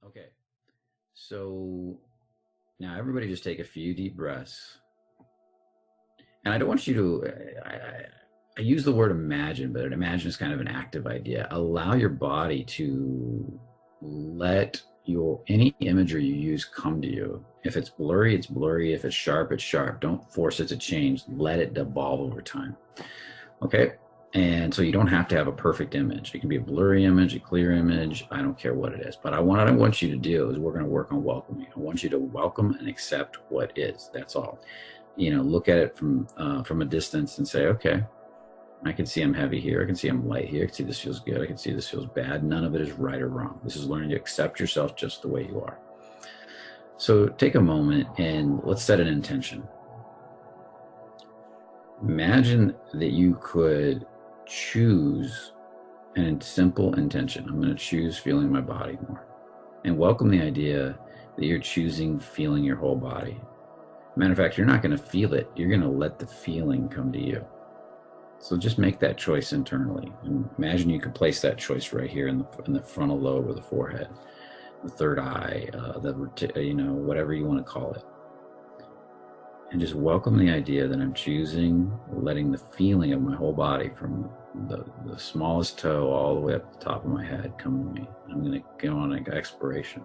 Okay, so now everybody just take a few deep breaths. And I don't want you to, I use the word imagine, but imagine is kind of an active idea. Allow your body to let any imagery you use come to you. If it's blurry, it's blurry. If it's sharp, it's sharp. Don't force it to change. Let it evolve over time. Okay? And so you don't have to have a perfect image. It can be a blurry image, a clear image. I don't care what it is. But what I want you to do is we're going to work on welcoming. I want you to welcome and accept what is. That's all. You know, look at it from a distance and say, okay, I can see I'm heavy here. I can see I'm light here. I can see this feels good. I can see this feels bad. None of it is right or wrong. This is learning to accept yourself just the way you are. So take a moment and let's set an intention. Imagine that you could choose a simple intention. I'm going to choose feeling my body more. And welcome the idea that you're choosing feeling your whole body. Matter of fact, you're not going to feel it. You're going to let the feeling come to you. So just make that choice internally. And imagine you could place that choice right here in the frontal lobe or the forehead, the third eye, whatever you want to call it. And just welcome the idea that I'm choosing, letting the feeling of my whole body from the smallest toe all the way up to the top of my head come to me. I'm going to go on an exploration.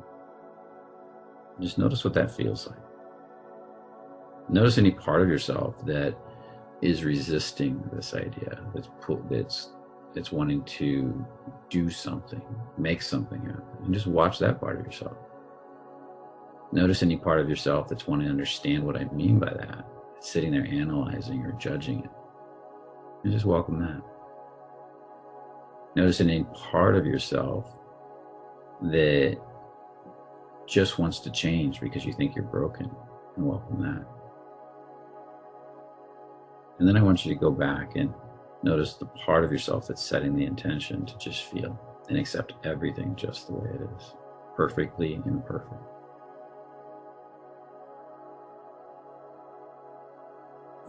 Just notice what that feels like. Notice any part of yourself that is resisting this idea, that's wanting to do something, make something happen, and just watch that part of yourself. Notice any part of yourself that's wanting to understand what I mean by that. It's sitting there analyzing or judging it. And just welcome that. Notice any part of yourself that just wants to change because you think you're broken, and welcome that. And then I want you to go back and notice the part of yourself that's setting the intention to just feel and accept everything just the way it is, perfectly imperfect.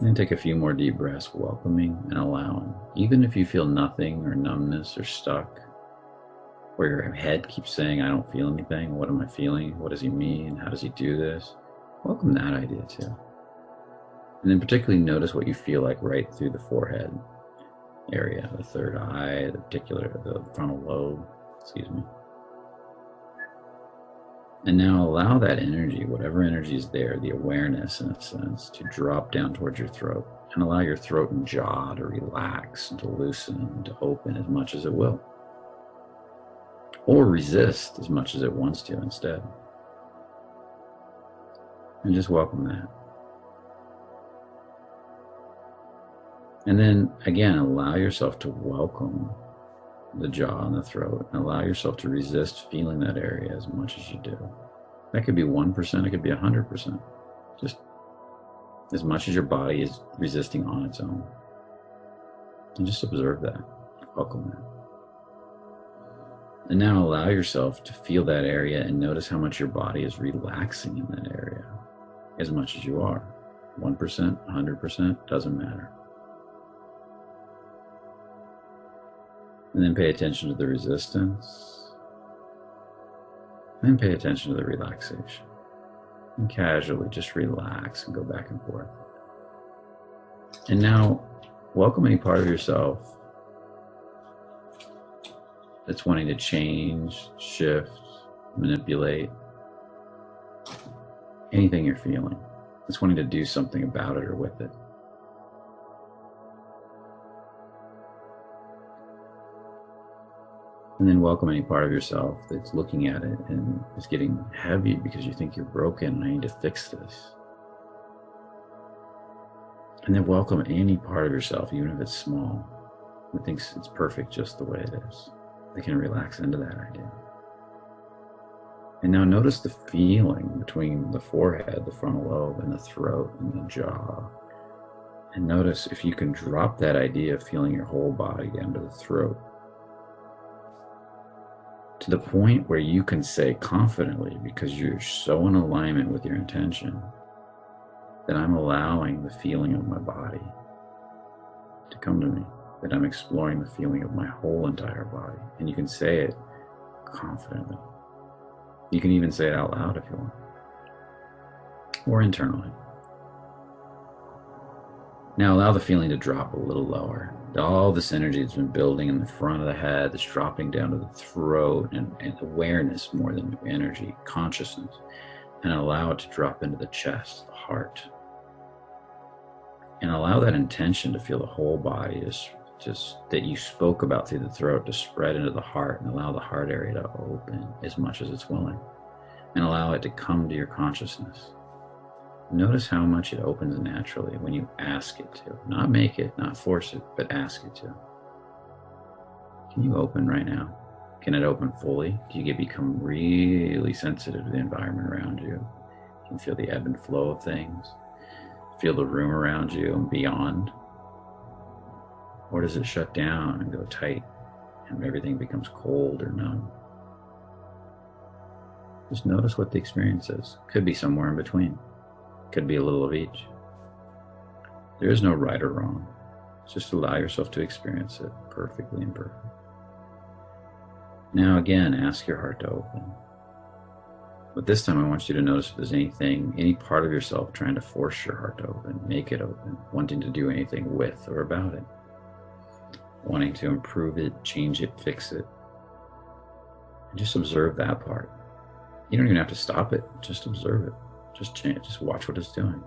And then take a few more deep breaths, welcoming and allowing. Even if you feel nothing or numbness or stuck, or your head keeps saying, I don't feel anything. What am I feeling? What does he mean? How does he do this? Welcome that idea too. And then particularly notice what you feel like right through the forehead area, the third eye, the frontal lobe, And now allow that energy, whatever energy is there, the awareness in a sense, to drop down towards your throat, and allow your throat and jaw to relax and to loosen and to open as much as it will. Or resist as much as it wants to instead. And just welcome that. And then again, allow yourself to welcome the jaw and the throat, and allow yourself to resist feeling that area as much as you do. That could be 1%, it could be 100%. Just as much as your body is resisting on its own. And just observe that, welcome that. And now allow yourself to feel that area and notice how much your body is relaxing in that area, as much as you are. 1%, 100%, doesn't matter. And then pay attention to the resistance. And then pay attention to the relaxation. And casually just relax and go back and forth. And now welcome any part of yourself that's wanting to change, shift, manipulate, anything you're feeling. That's wanting to do something about it or with it. And then welcome any part of yourself that's looking at it and is getting heavy because you think you're broken and I need to fix this. And then welcome any part of yourself, even if it's small, that thinks it's perfect just the way it is. They can relax into that idea. And now notice the feeling between the forehead, the frontal lobe, and the throat and the jaw. And notice if you can drop that idea of feeling your whole body down to the throat, to the point where you can say confidently, because you're so in alignment with your intention, that I'm allowing the feeling of my body to come to me, that I'm exploring the feeling of my whole entire body. And you can say it confidently. You can even say it out loud if you want, or internally. Now allow the feeling to drop a little lower. All this energy that's been building in the front of the head, that's dropping down to the throat, and awareness more than energy, consciousness, and allow it to drop into the chest, the heart. And allow that intention to feel the whole body, just that you spoke about through the throat, to spread into the heart, and allow the heart area to open as much as it's willing, and allow it to come to your consciousness. Notice how much it opens naturally when you ask it to. Not make it, not force it, but ask it to. Can you open right now? Can it open fully? Do you become really sensitive to the environment around you? You can feel the ebb and flow of things. Feel the room around you and beyond. Or does it shut down and go tight and everything becomes cold or numb? Just notice what the experience is. Could be somewhere in between. Could be a little of each. There is no right or wrong. Just allow yourself to experience it perfectly and perfect. Now again, ask your heart to open. But this time I want you to notice if there's anything, any part of yourself trying to force your heart to open, make it open, wanting to do anything with or about it, wanting to improve it, change it, fix it. And just observe that part. You don't even have to stop it, just observe it. Just change, just watch what it's doing.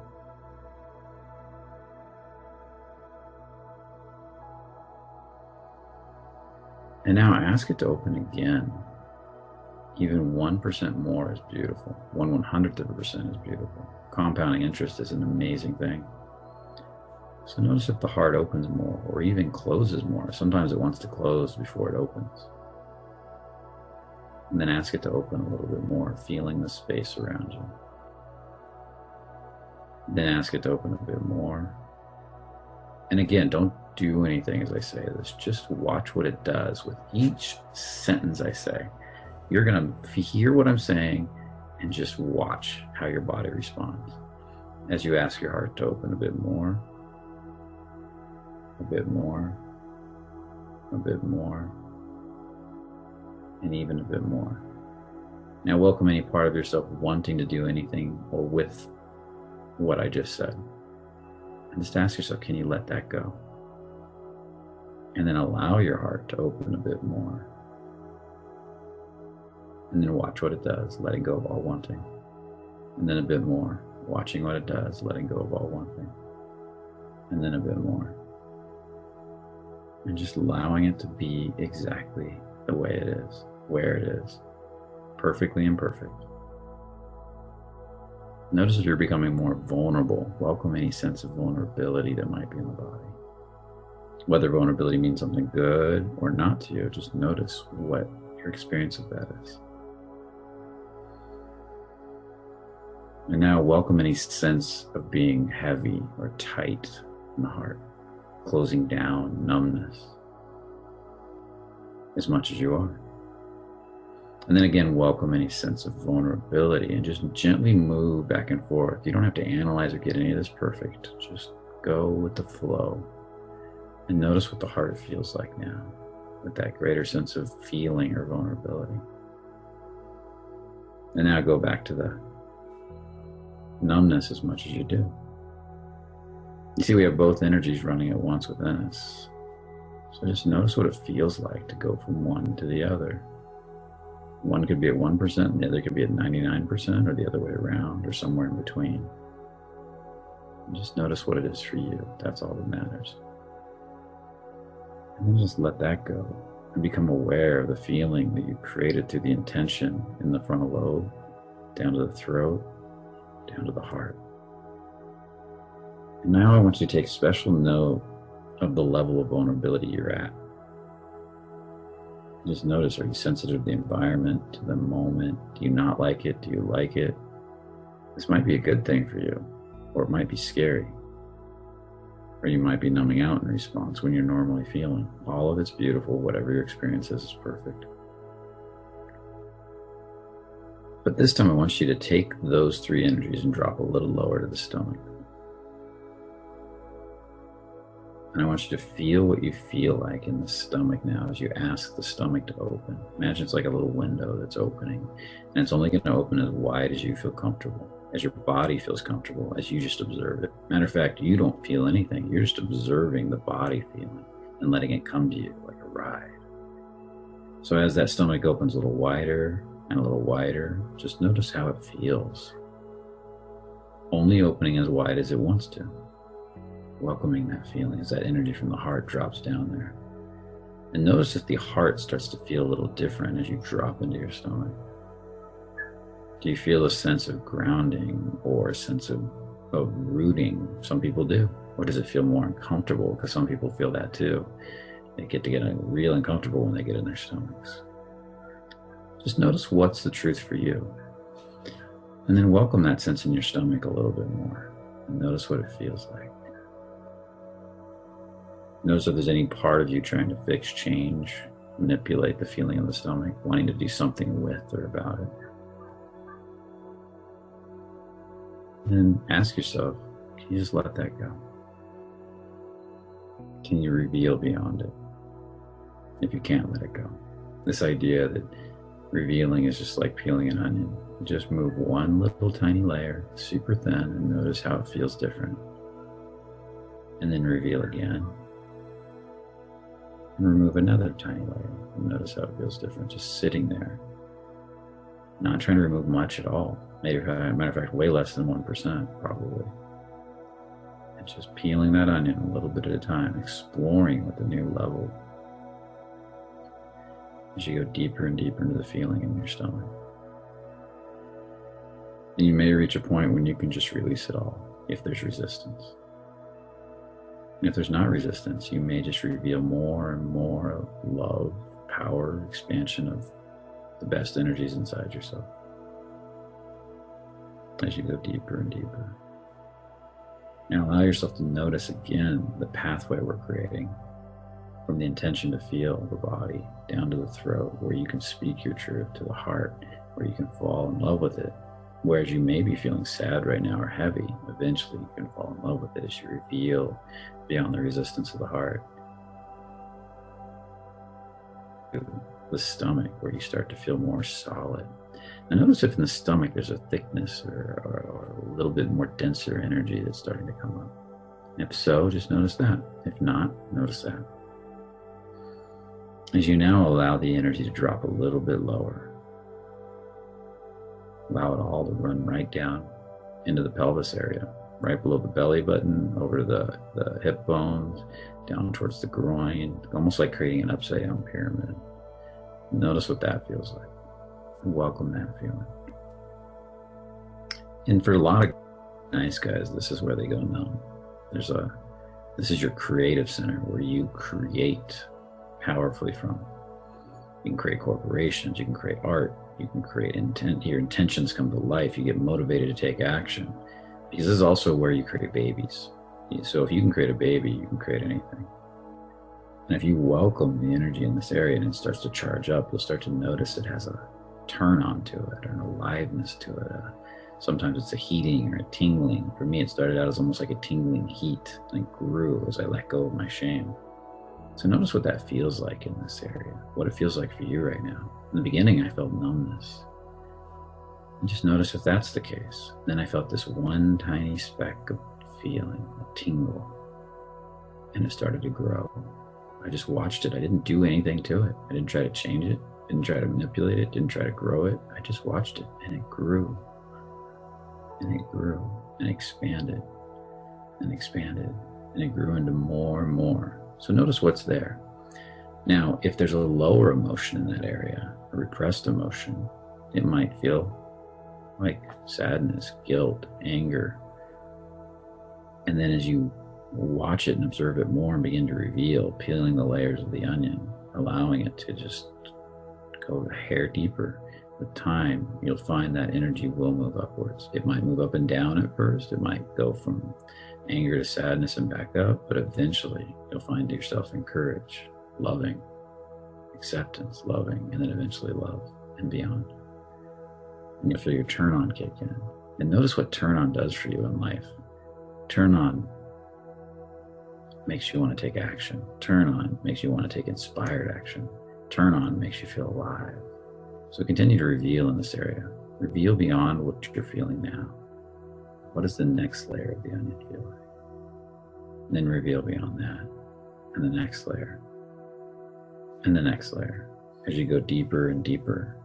And now ask it to open again. Even 1% more is beautiful. 1/100% is beautiful. Compounding interest is an amazing thing. So notice if the heart opens more or even closes more. Sometimes it wants to close before it opens. And then ask it to open a little bit more, feeling the space around you. Then ask it to open a bit more. And again, don't do anything as I say this. Just watch what it does with each sentence I say. You're going to hear what I'm saying and just watch how your body responds. As you ask your heart to open a bit more, a bit more, a bit more, and even a bit more. Now welcome any part of yourself wanting to do anything or with what I just said. And just ask yourself, can you let that go? And then allow your heart to open a bit more. And then watch what it does, letting go of all wanting. And then a bit more, watching what it does, letting go of all wanting. And then a bit more. And just allowing it to be exactly the way it is, where it is, perfectly imperfect. Notice if you're becoming more vulnerable. Welcome any sense of vulnerability that might be in the body. Whether vulnerability means something good or not to you, just notice what your experience of that is. And now welcome any sense of being heavy or tight in the heart, closing down, numbness, as much as you are. And then again, welcome any sense of vulnerability and just gently move back and forth. You don't have to analyze or get any of this perfect. Just go with the flow and notice what the heart feels like now with that greater sense of feeling or vulnerability. And now go back to the numbness as much as you do. You see, we have both energies running at once within us. So just notice what it feels like to go from one to the other. One could be at 1% and the other could be at 99%, or the other way around, or somewhere in between. And just notice what it is for you. That's all that matters. And then just let that go and become aware of the feeling that you created through the intention in the frontal lobe, down to the throat, down to the heart. And now I want you to take special note of the level of vulnerability you're at. Just notice, are you sensitive to the environment, to the moment? Do you not like it? Do you like it? This might be a good thing for you, or it might be scary. Or you might be numbing out in response when you're normally feeling. All of it's beautiful. Whatever your experience is perfect. But this time I want you to take those three energies and drop a little lower to the stomach. And I want you to feel what you feel like in the stomach now as you ask the stomach to open. Imagine it's like a little window that's opening, and it's only going to open as wide as you feel comfortable, as your body feels comfortable, as you just observe it. Matter of fact, you don't feel anything. You're just observing the body feeling and letting it come to you like a ride. So as that stomach opens a little wider and a little wider, just notice how it feels. Only opening as wide as it wants to. Welcoming that feeling as that energy from the heart drops down there. And notice if the heart starts to feel a little different as you drop into your stomach. Do you feel a sense of grounding or a sense of rooting? Some people do. Or does it feel more uncomfortable? Because some people feel that too. They get real uncomfortable when they get in their stomachs. Just notice what's the truth for you. And then welcome that sense in your stomach a little bit more. And notice what it feels like. Notice if there's any part of you trying to fix, change, manipulate the feeling of the stomach, wanting to do something with or about it. And ask yourself, can you just let that go? Can you reveal beyond it? If you can't let it go. This idea that revealing is just like peeling an onion. Just move one little tiny layer, super thin, and notice how it feels different. And then reveal again. And remove another tiny layer and notice how it feels different, just sitting there. Not trying to remove much at all. Matter of fact, way less than 1% probably. And just peeling that onion a little bit at a time, exploring with a new level. As you go deeper and deeper into the feeling in your stomach. And you may reach a point when you can just release it all, if there's resistance. And if there's not resistance, you may just reveal more and more of love, power, expansion of the best energies inside yourself. As you go deeper and deeper. Now allow yourself to notice again the pathway we're creating from the intention to feel the body down to the throat, where you can speak your truth, to the heart, where you can fall in love with it. Whereas you may be feeling sad right now or heavy, eventually you can fall in love with it as you reveal beyond the resistance of the heart. The stomach, where you start to feel more solid. And notice if in the stomach there's a thickness or a little bit more denser energy that's starting to come up. If so, just notice that. If not, notice that. As you now allow the energy to drop a little bit lower, allow it all to run right down into the pelvis area, right below the belly button, over the hip bones, down towards the groin, almost like creating an upside down pyramid. Notice what that feels like. Welcome that feeling. And for a lot of nice guys, this is where they go numb. This is your creative center, where you create powerfully from. You can create corporations, you can create art, you can create intent. Your intentions come to life. You get motivated to take action, because this is also where you create babies. So if you can create a baby, you can create anything. And if you welcome the energy in this area and it starts to charge up, you'll start to notice it has a turn on to it, or an aliveness to it. Sometimes it's a heating or a tingling. For me, it started out as almost like a tingling heat, and it grew as I let go of my shame. So notice what that feels like in this area, what it feels like for you right now. In the beginning, I felt numbness. And just notice if that's the case. Then I felt this one tiny speck of feeling, a tingle, and it started to grow. I just watched it. I didn't do anything to it. I didn't try to change it, didn't try to manipulate it, didn't try to grow it. I just watched it, and it grew, and it grew, and expanded, and expanded, and it grew into more and more. So notice what's there. Now, if there's a lower emotion in that area, a repressed emotion, it might feel like sadness, guilt, anger. And then as you watch it and observe it more and begin to reveal, peeling the layers of the onion, allowing it to just go a hair deeper, with time, you'll find that energy will move upwards. It might move up and down at first. It might go from anger to sadness and back up, but eventually you'll find yourself in courage, loving, acceptance, loving, and then eventually love and beyond. And you'll feel your turn on kick in. And notice what turn on does for you in life. Turn on makes you want to take action. Turn on makes you want to take inspired action. Turn on makes you feel alive. So continue to reveal in this area. Reveal beyond what you're feeling now. What does the next layer of the onion feel like? And then reveal beyond that, and the next layer, and the next layer, as you go deeper and deeper,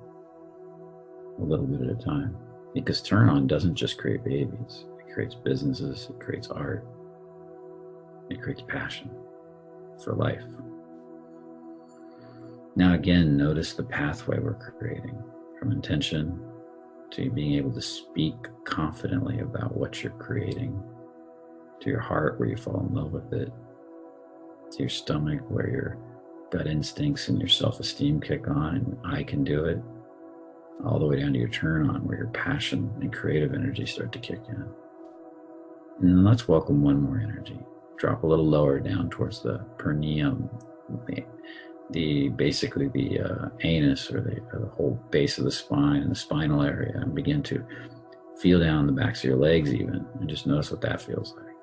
a little bit at a time. Because turn on doesn't just create babies. It creates businesses, it creates art, it creates passion for life. Now again, notice the pathway we're creating from intention to being able to speak confidently about what you're creating, to your heart where you fall in love with it, to your stomach where your gut instincts and your self-esteem kick on and I can do it, all the way down to your turn on where your passion and creative energy start to kick in. And then let's welcome one more energy. Drop a little lower down towards the perineum, basically the anus or the whole base of the spine and the spinal area, and begin to feel down the backs of your legs even, and just notice what that feels like.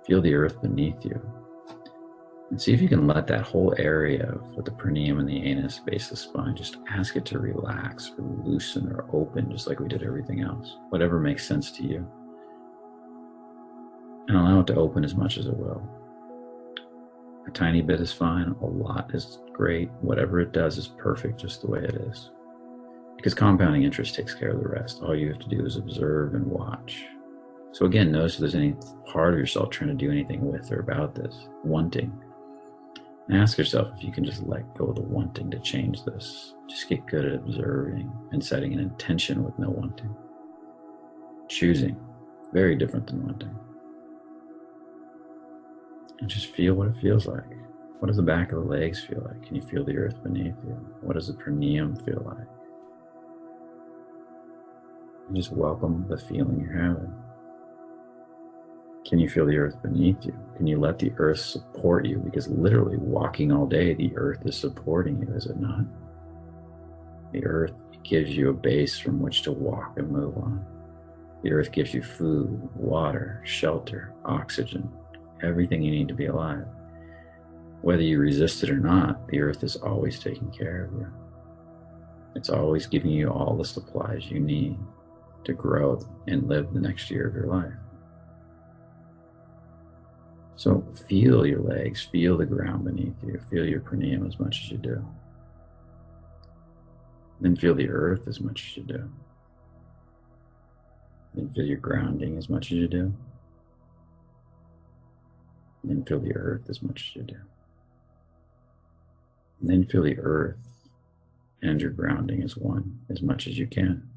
Feel the earth beneath you. And see if you can let that whole area with the perineum and the anus, base of the spine, just ask it to relax or loosen or open, just like we did everything else. Whatever makes sense to you. And allow it to open as much as it will. A tiny bit is fine, a lot is great. Whatever it does is perfect just the way it is. Because compounding interest takes care of the rest. All you have to do is observe and watch. So again, notice if there's any part of yourself trying to do anything with or about this, wanting. And ask yourself if you can just let go of the wanting to change this. Just get good at observing and setting an intention with no wanting. Choosing, very different than wanting. And just feel what it feels like. What does the back of the legs feel like? Can you feel the earth beneath you? What does the perineum feel like? And just welcome the feeling you're having. Can you feel the earth beneath you? Can you let the earth support you? Because literally walking all day, the earth is supporting you, is it not? The earth gives you a base from which to walk and move on. The earth gives you food, water, shelter, oxygen, everything you need to be alive. Whether you resist it or not, the earth is always taking care of you. It's always giving you all the supplies you need to grow and live the next year of your life. So feel your legs, feel the ground beneath you, feel your perineum as much as you do. Then feel the earth as much as you do. Then feel your grounding as much as you do. Then feel the earth as much as you do. And then feel the earth and your grounding as one, as much as you can.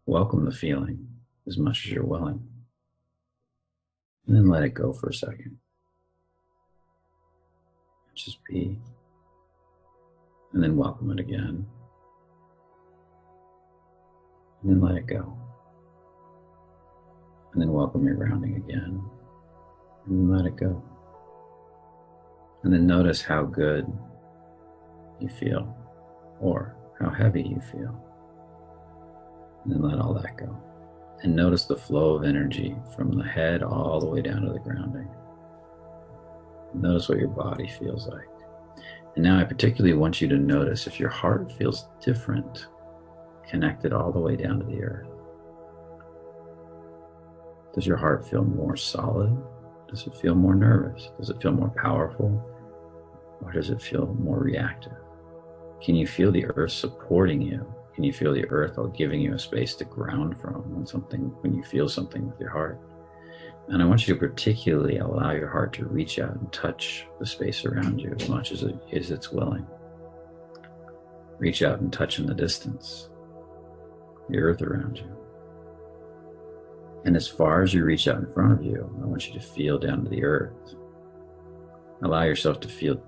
Welcome the feeling as much as you're willing. And then let it go for a second. Just be. And then welcome it again. And then let it go. And then welcome your grounding again. And then let it go. And then notice how good you feel, or how heavy you feel. And then let all that go. And notice the flow of energy from the head all the way down to the grounding. Notice what your body feels like. And now I particularly want you to notice if your heart feels different, connected all the way down to the earth. Does your heart feel more solid? Does it feel more nervous? Does it feel more powerful? Or does it feel more reactive? Can you feel the earth supporting you? Can you feel the earth giving you a space to ground from when you feel something with your heart? And I want you to particularly allow your heart to reach out and touch the space around you as much as it's willing. Reach out and touch in the distance, the earth around you. And as far as you reach out in front of you, I want you to feel down to the earth. Allow yourself to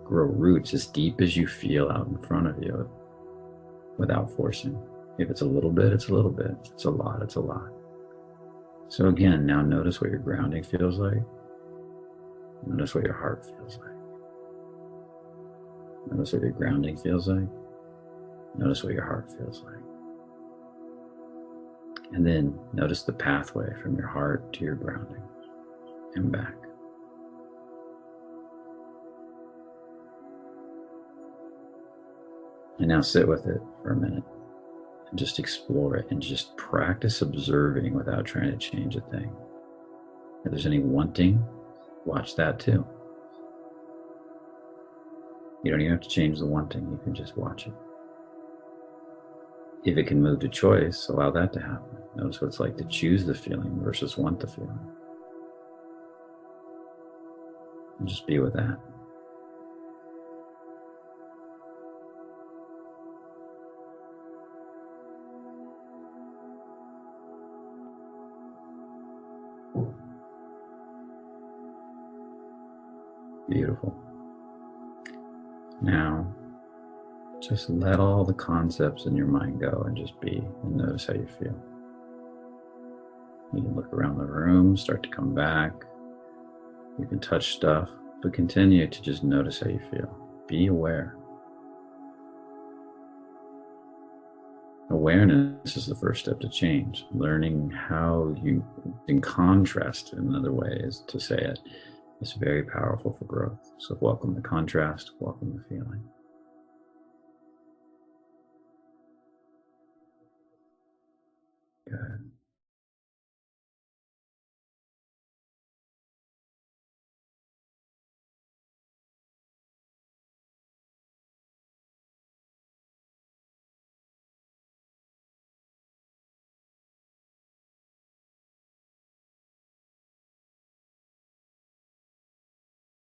grow roots as deep as you feel out in front of you, without forcing. If it's a little bit, it's a little bit. If it's a lot, it's a lot. So again, now notice what your grounding feels like. Notice what your heart feels like. Notice what your grounding feels like. Notice what your heart feels like. And then notice the pathway from your heart to your grounding and back. And now sit with it for a minute and just explore it and just practice observing without trying to change a thing. If there's any wanting, watch that too. You don't even have to change the wanting, you can just watch it. If it can move to choice, allow that to happen. Notice what it's like to choose the feeling versus want the feeling. And just be with that. Beautiful. Now, just let all the concepts in your mind go and just be, and notice how you feel. You can look around the room, start to come back. You can touch stuff, but continue to just notice how you feel. Be aware. Awareness is the first step to change. Learning how you, in contrast, in another way is to say it, is very powerful for growth. So welcome the contrast, welcome the feeling. Good.